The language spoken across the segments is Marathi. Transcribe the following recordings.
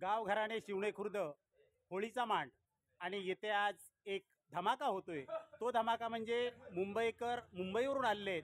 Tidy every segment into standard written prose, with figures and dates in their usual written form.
गावघराणे शिवणे खुर्द होळीचा मांड आणि येथे आज एक धमाका होतोय। तो धमाका म्हणजे मुंबईवरून आलेले आहेत,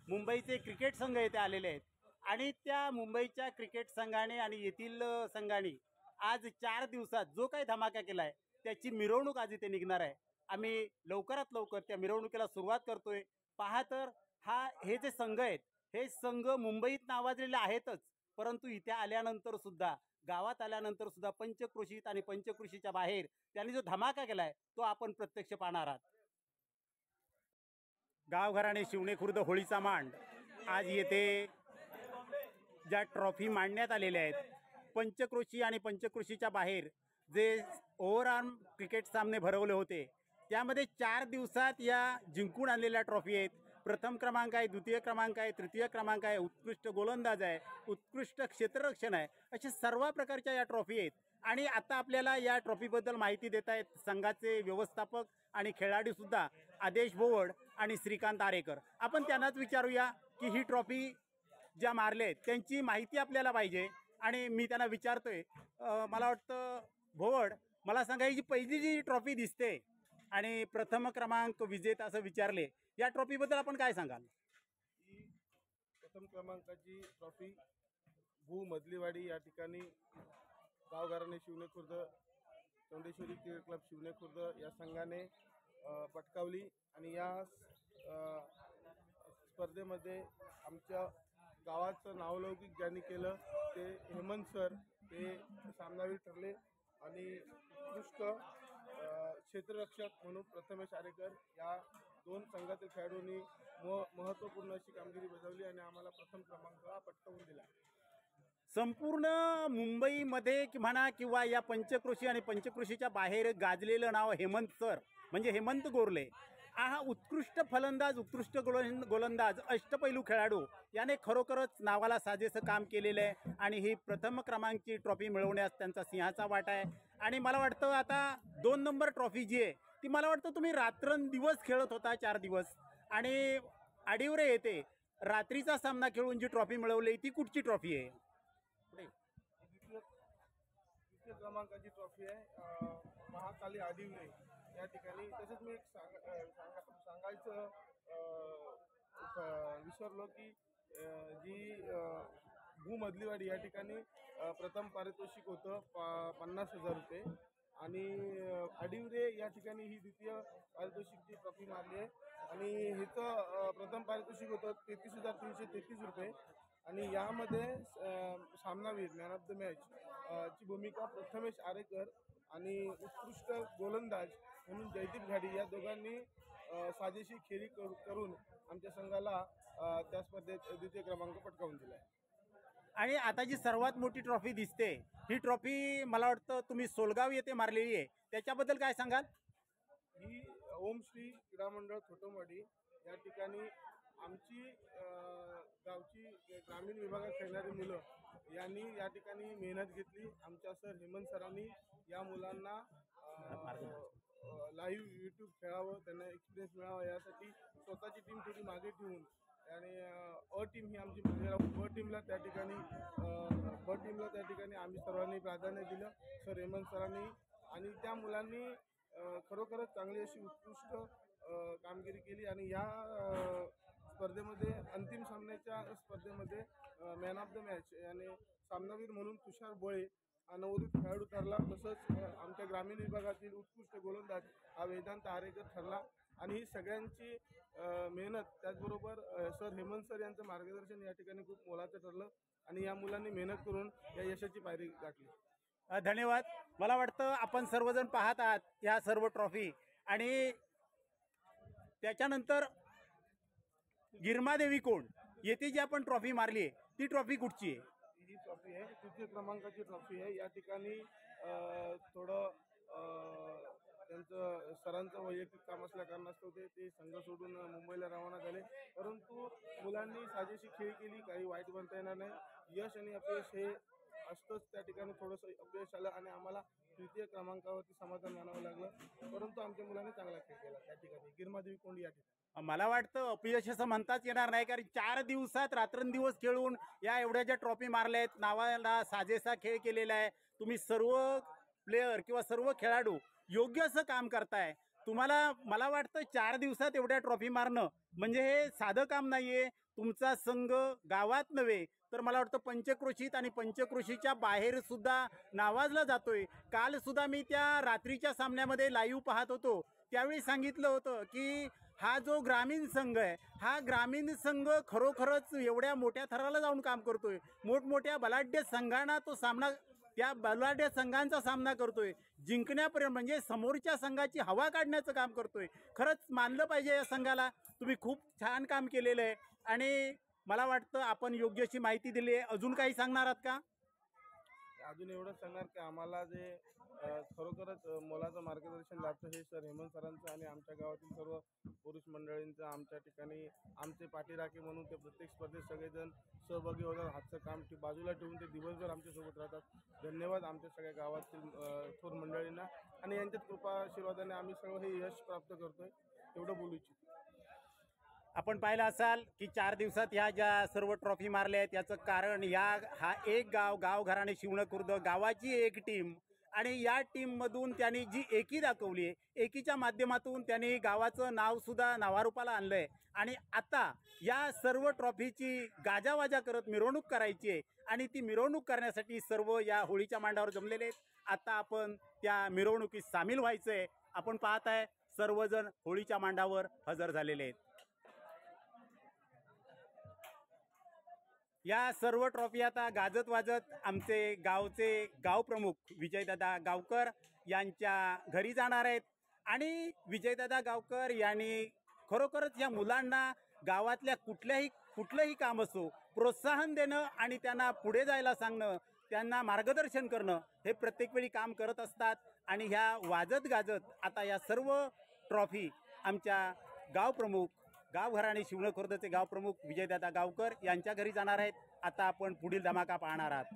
मुंबईचे क्रिकेट संघ येथे आलेले आहेत आणि त्या मुंबईच्या क्रिकेट संघाने आणि येथील संघाने आज 4 दिवसात जो काही धमाका केला आहे त्याची मिरवणूक आज इथे निघणार आहे। आम्ही लवकरात लवकर त्या मिरवणुकीला सुरुवात करतोय। पहा तर हे जे संघ आहेत हे संघ मुंबईत नावाजलेले आहेतच, परंतु इथे आल्यानंतर सुद्धा गावात आल्यानंतर सुद्धा पंचक्रोशीत आणि पंचक्रोशीच्या बाहेर त्यांनी जो धमाका केलाय तो आपण प्रत्यक्ष पाहणार आहात। गावघराणे शिवणे खुर्द होळीचा मांड आज येथे ज्या ट्रॉफी मांडण्यात आलेल्या आहेत, पंचक्रोशी आणि पंचक्रोशीच्या बाहेर जे ओव्हरऑल क्रिकेट सामने भरवले होते त्यामध्ये 4 दिवसात या जिंकून आणलेल्या ट्रॉफी आहेत। प्रथम क्रमांक आहे, द्वितीय क्रमांक आहे, तृतीय क्रमांक आहे, उत्कृष्ट गोलंदाज आहे, उत्कृष्ट क्षेत्ररक्षण आहे, अशा सर्व प्रकारच्या या ट्रॉफी आहेत। आणि आता आपल्याला या ट्रॉफीबद्दल माहिती देत आहेत संघाचे व्यवस्थापक आणि खेळाडू सुद्धा आदेश भोवड आणि श्रीकांत आरेकर। आपण त्यांनाच विचारूया की ही ट्रॉफी ज्या मारले आहेत त्यांची माहिती आपल्याला पाहिजे आणि मी त्यांना विचारतोय, मला वाटतं भोवड, मला सांगा ही जी पहिली जी ट्रॉफी दिसते आणि प्रथम क्रमांक विजेता असं विचारले, या ट्रॉफीबद्दल आपण काय सांगाल? ही प्रथम क्रमांकाची ट्रॉफी मधलीवाडी या ठिकाणी गावघराणे शिवणे खुर्द चौंडेश्वरी क्रिकेट क्लब शिवणे खुर्द या संघाने पटकावली आणि या स्पर्धेमध्ये आमच्या गावाचं नावलौकिक ज्यांनी केलं ते हेमंत सर हे सामनावीर ठरले आणि उत्कृष्ट क्षेत्ररक्षक म्हणून प्रथमेश आरेकर या 2 संघातील खेळाडूंनी महत्त्वपूर्ण अशी कामगिरी बजावली आणि आम्हाला प्रथम क्रमांक पटकावून दिला। संपूर्ण मुंबईमध्ये म्हणा किंवा या पंचक्रोशी आणि पंचक्रोशीच्या बाहेर गाजलेलं नाव हेमंत सर म्हणजे हेमंत गोरले हा उत्कृष्ट फलंदाज, उत्कृष्ट गोलंदाज, अष्टपैलू खेळाडू याने खरोखरच नावाला साजेसं काम केलेलं आहे आणि ही प्रथम क्रमांकची ट्रॉफी मिळवण्यास त्यांचा सिंहाचा वाटा आहे। आणि मला वाटतं आता 2 नंबर ट्रॉफी जी आहे ती मला वाटतं तुम्ही रात्रंदिवस खेळत होता 4 दिवस आणि आडिवरे येते रात्रीचा सामना खेळून जी ट्रॉफी मिळवली ती कुठची ट्रॉफी आहे? द्वितीय क्रमांकाची ट्रॉफी आहे महाकाली आडिवरे या ठिकाणी। तसेच मी एक सांगायचं विसरलो की जी मधलीवाडी या ठिकाणी प्रथम पारितोषिक होतं 50,000 रुपये आणि आडिवरे या ठिकाणी ही द्वितीय पारितोषिकची ट्रॉफी मारली आहे आणि हिचं प्रथम पारितोषिक होतं 33,333 रुपये आणि यामध्ये सामनावीर मॅन ऑफ द मॅच ची भूमिका प्रथमेश आरेकर आणि उत्कृष्ट गोलंदाज म्हणून जयदीप घाडी या दोघांनी साजेशी खेळी करून आमच्या संघाला त्या स्पर्धेत द्वितीय क्रमांक पटकावून दिला आहे। आणि आता जी सर्वात मोठी ट्रॉफी दिसते ही ट्रॉफी मला वाटतं तुम्ही सोलगाव येथे मारलेली आहे, त्याच्याबद्दल काय सांगाल? ही ओम श्री क्रीडा मंडळ थोटमवाडी या ठिकाणी आमची गावची ग्रामीण विभागात खेळणारी मुलं यांनी या ठिकाणी मेहनत घेतली। आमच्या सर हेमंत सरांनी या मुलांना लाईव्ह यूट्यूब खेळावं, त्यांना एक्सपिरियन्स मिळावा यासाठी स्वतःची टीम थोडी मागे ठेवून आणि ब टीम ही आमची ब टीमला त्या ठिकाणी आम्ही सर्वांनी प्राधान्य दिलं सर हेमंत सरांनी आणि त्या मुलांनी खरोखरच चांगली अशी उत्कृष्ट कामगिरी केली आणि या स्पर्धेमध्ये अंतिम सामन्याच्या स्पर्धेमध्ये मॅन ऑफ द मॅच याने सामनावीर म्हणून तुषार बोळे नवोदित खेळाडू ठरला। तसंच आमच्या ग्रामीण विभागातील उत्कृष्ट गोलंदाज हा वेदांत आरेकर ठरला आणि ही सगळ्यांची मेहनत त्याचबरोबर सर हेमंत सर यांचं मार्गदर्शन या ठिकाणी खूप मोलाचं ठरलं आणि या मुलांनी मेहनत करून या यशाची पायरी गाठली। धन्यवाद। मला वाटतं आपण सर्वजण पाहत आहात या सर्व ट्रॉफी आणि त्याच्यानंतर गिरमादेवी कोण येथे जी आपण ट्रॉफी मारली आहे ती ट्रॉफी कुठची आहे? ही ट्रॉफी आहे तृतीय क्रमांकाची ट्रॉफी आहे। या ठिकाणी थोडं त्यांचं सरांचं वैयक्तिक काम असल्या कारणास्तव ते संघ सोडून मुंबईला रवाना झाले, परंतु मुलांनी साजेशी खेळ केली, काही वाईट म्हणता येणार नाही। यश आणि अपयश हे असतंच, त्या ठिकाणी थोडंसं अपयश आलं आणि आम्हाला तृतीय क्रमांकावरती समाधान मानावं लागलं, परंतु आमच्या मुलांनी चांगला खेळ केला त्या ठिकाणी गिरमादेवी कोंड या ठिकाणी। मला वाटतं अपयश असं म्हणताच येणार नाही, कारण 4 दिवसात रात्रंदिवस खेळून या एवढ्या ज्या ट्रॉफी मारल्या आहेत, नावाला साजेसा खेळ केलेला आहे. तुम्ही सर्व प्लेयर किंवा सर्व खेळाडू योग्य असं काम करताय. तुम्हाला मला वाटतं 4 दिवसात एवढ्या ट्रॉफी मारणं म्हणजे हे साधं काम नाहीये. तुमचा संघ गावात नव्हे तर मला वाटतं पंचक्रोशीत आणि पंचक्रोशीच्या बाहेर सुद्धा नावाजला जातोय. काल सुद्धा मी त्या रात्रीच्या सामन्यामध्ये लाईव्ह पाहत होतो, त्यावेळी सांगितलं होतं की हा जो ग्रामीण संघ आहे, हा ग्रामीण संघ खरोखरच एवढ्या मोठ्या थराला जाऊन काम करतोय. मोठमोठ्या बलाढ्य संघांना तो सामना, त्या बलाढ्य संघांचा सामना करतोय, जिंकण्यापर्यंत म्हणजे समोरच्या संघाची हवा काढण्याचं काम करतोय. खरंच मानलं पाहिजे या संघाला. तुम्ही खूप छान काम केलेलं आहे आणि मला वाटतं आपण योग्य अशी माहिती दिली आहे. अजून काही सांगणार आहात का? अजून एवढंच सांगणार की आम्हाला जे खरोखरच मोलाचं मार्गदर्शन लाभतं हे सर हेमंत सरांचं आणि आमच्या गावातील सर्व पुरुष मंडळींचं. आमच्या ठिकाणी आमचे पाठीराखे म्हणून ते प्रत्येक स्पर्धेत सगळेजण सहभागी होतात. हातचं काम बाजूला ठेवून ते दिवसभर आमच्यासोबत राहतात. धन्यवाद आमच्या सगळ्या गावातील थोर मंडळींना, आणि यांच्यात कृपा आशीर्वादाने आम्ही सर्व हे यश प्राप्त करतोय, एवढं बोलू इच्छितो. आपण पाहिलं असाल की 4 दिवसात ह्या ज्या सर्व ट्रॉफी मारल्या आहेत याचं कारण हा एक गाव घराणे शिवणखुर्द गावाची एक टीम, आणि या टीममधून त्यांनी जी एकी दाखवली आहे, एकीच्या माध्यमातून त्यांनी गावाचं नावसुद्धा नावारूपाला आणलं आहे. आणि आता या सर्व ट्रॉफीची गाजावाजा करत मिरवणूक करायची आहे, आणि ती मिरवणूक करण्यासाठी सर्व या होळीच्या मांडावर जमलेले आहेत. आता आपण त्या मिरवणुकीत सामील व्हायचं आहे. आपण पाहत आहे सर्वजण होळीच्या मांडावर हजर झालेले आहेत. या सर्व ट्रॉफी आता गाजत वाजत आमचे गावचे गावप्रमुख विजयदादा गावकर यांच्या घरी जाणार आहेत. आणि विजयदादा गावकर यांनी खरोखरच या मुलांना गावातल्या कुठलंही काम असो प्रोत्साहन देणं आणि त्यांना पुढे जायला सांगणं, त्यांना मार्गदर्शन करणं हे प्रत्येक वेळी काम करत असतात. आणि ह्या वाजत गाजत आता या सर्व ट्रॉफी आमच्या गावप्रमुख गावघराणे शिवणखुर्दचे गावप्रमुख विजयदादा गावकर यांच्या घरी जाणार आहेत. आता आपण पुढील धमाका पाहणार आहात.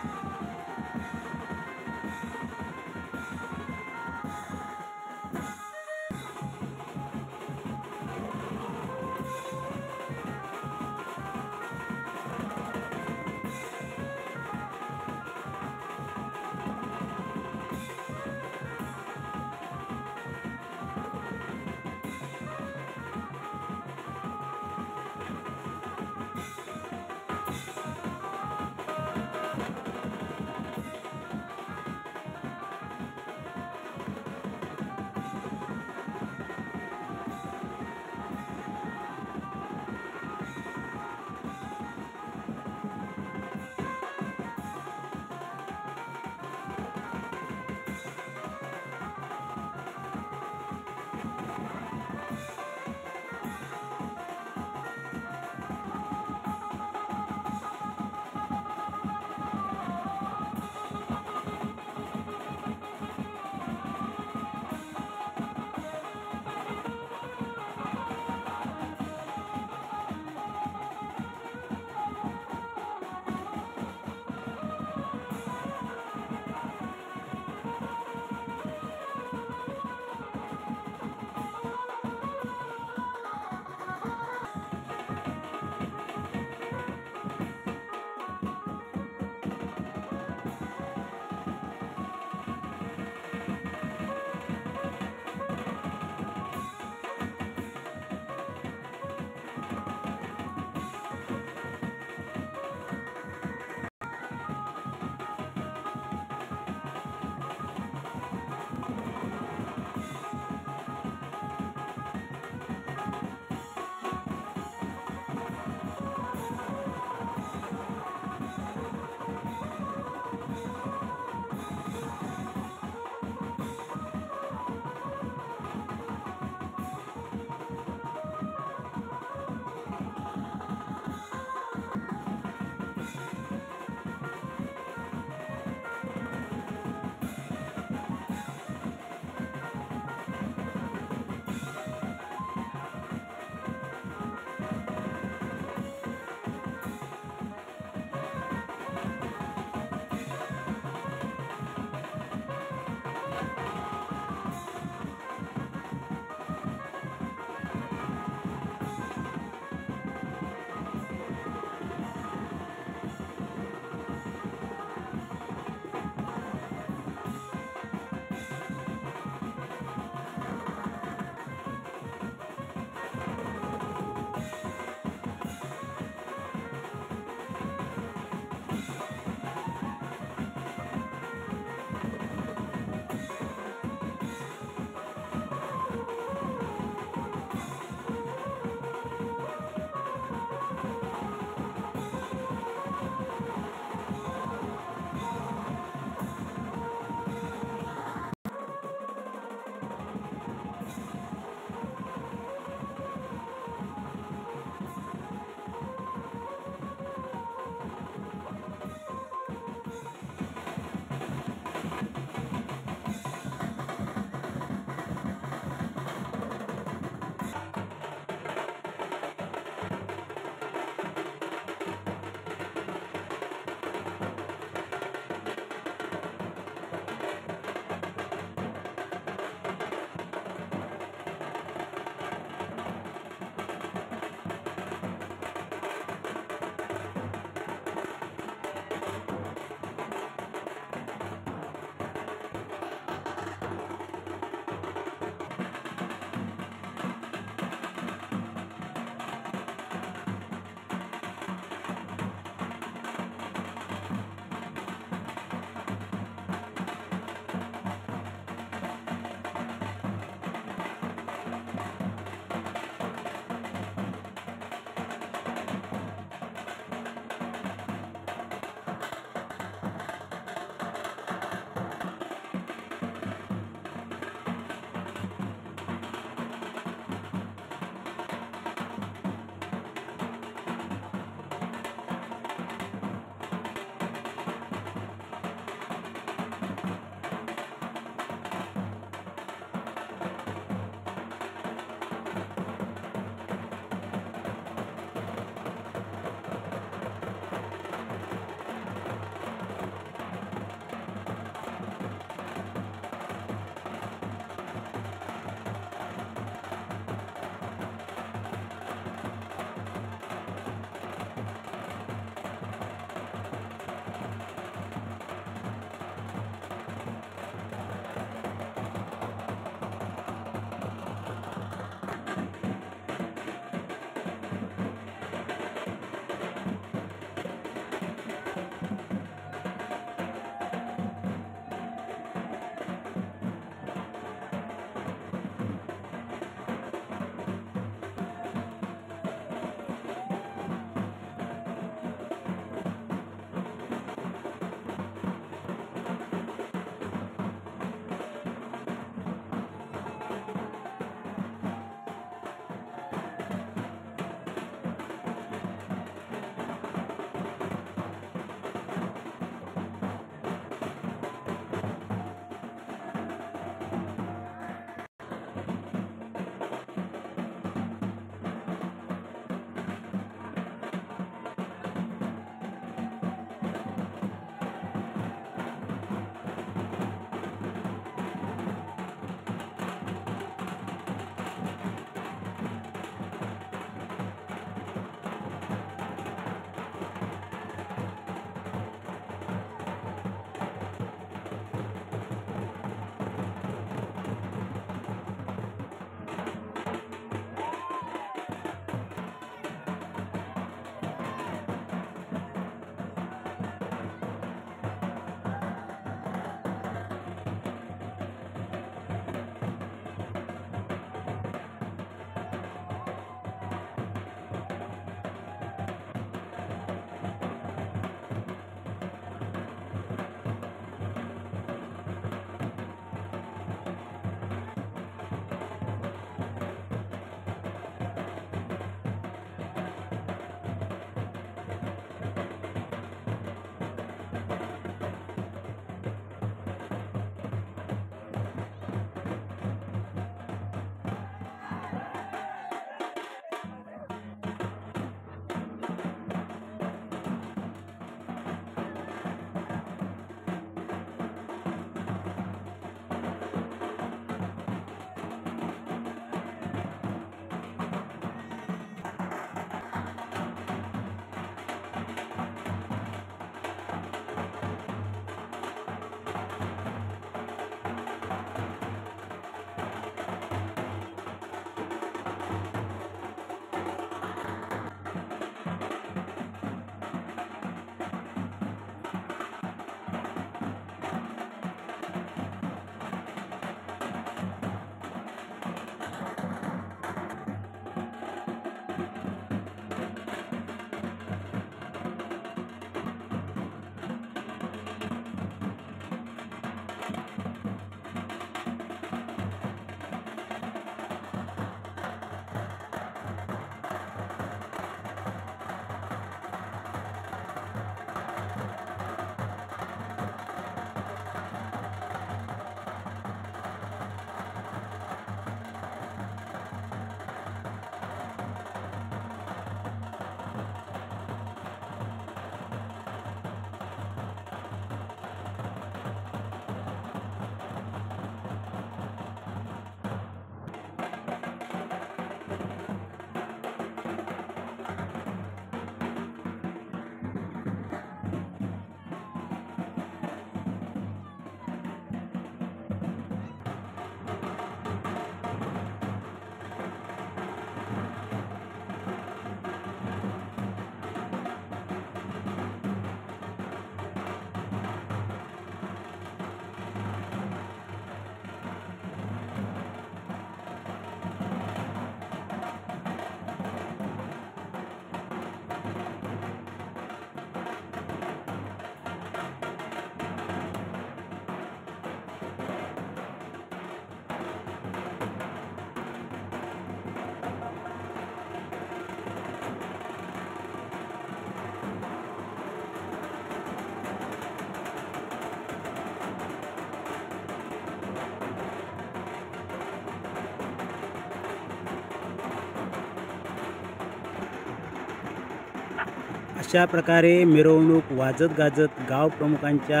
अशा प्रकारे मिरवणूक वाजत गाजत गाव प्रमुखांच्या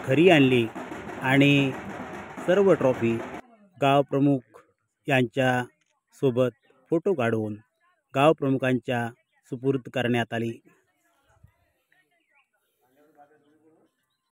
घरी आणली आणि सर्व ट्रॉफी गाव प्रमुख यांच्या सोबत फोटो काढून गाव प्रमुखांच्या सुपूर्द करण्यात आली.